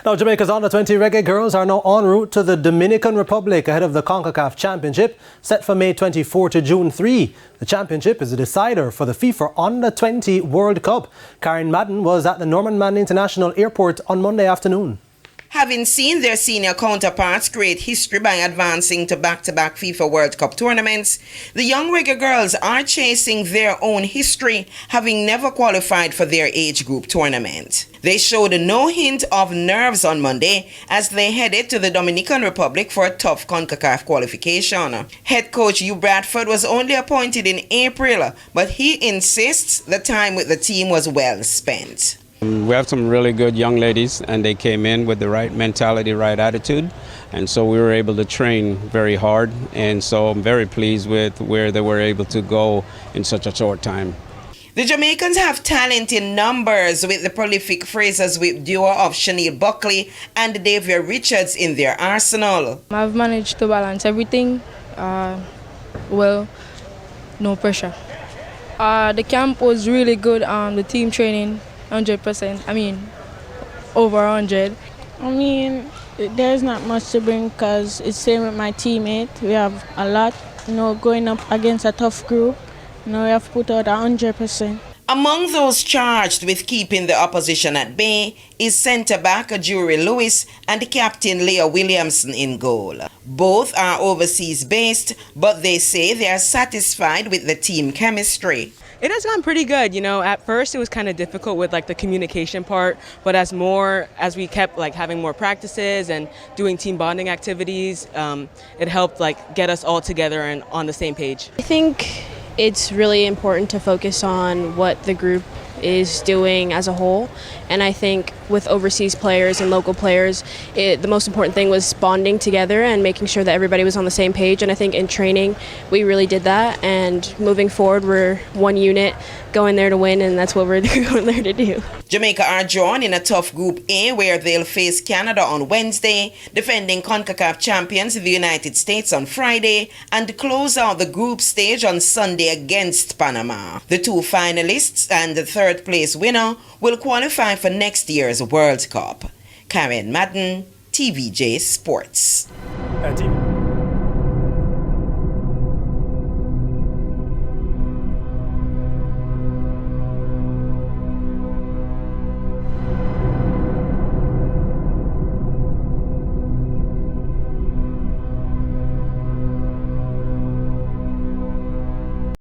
Now, Jamaica's under-20 Reggae Girlz are now en route to the Dominican Republic ahead of the CONCACAF Championship, set for May 24 to June 3. The championship is a decider for the FIFA Under-20 World Cup. Karen Madden was at the Norman Mann International Airport on Monday afternoon. Having seen their senior counterparts create history by advancing to back-to-back FIFA World Cup tournaments, the young Reggae Girlz are chasing their own history, having never qualified for their age group tournament. They showed no hint of nerves on Monday as they headed to the Dominican Republic for a tough CONCACAF qualification. Head coach Hugh Bradford was only appointed in April, but he insists the time with the team was well spent. We have some really good young ladies, and they came in with the right mentality, right attitude, and so we were able to train very hard, and so I'm very pleased with where they were able to go in such a short time. The Jamaicans have talent in numbers with the prolific Fraser's Whip duo of Shaniel Buckley and Davia Richards in their arsenal. I've managed to balance everything, well, no pressure. The camp was really good, the team training, 100%, over 100. There's not much to bring because it's same with my teammate. We have a lot, going up against a tough group. We have to put out 100%. Among those charged with keeping the opposition at bay is centre-back Jury Lewis and captain Leah Williamson in goal. Both are overseas based, but they say they are satisfied with the team chemistry. It has gone pretty good. At first it was kind of difficult with the communication part, but as we kept having more practices and doing team bonding activities, it helped get us all together and on the same page. I think it's really important to focus on what the group is doing as a whole, and I think with overseas players and local players, the most important thing was bonding together and making sure that everybody was on the same page, and I think in training we really did that, and moving forward we're one unit going there to win, and that's what we're going there to do. Jamaica are drawn in a tough Group A where they'll face Canada on Wednesday, defending CONCACAF champions the United States on Friday, and close out the group stage on Sunday against Panama. The two finalists and the third place winner will qualify for next year's World Cup. Karen Madden, TVJ Sports.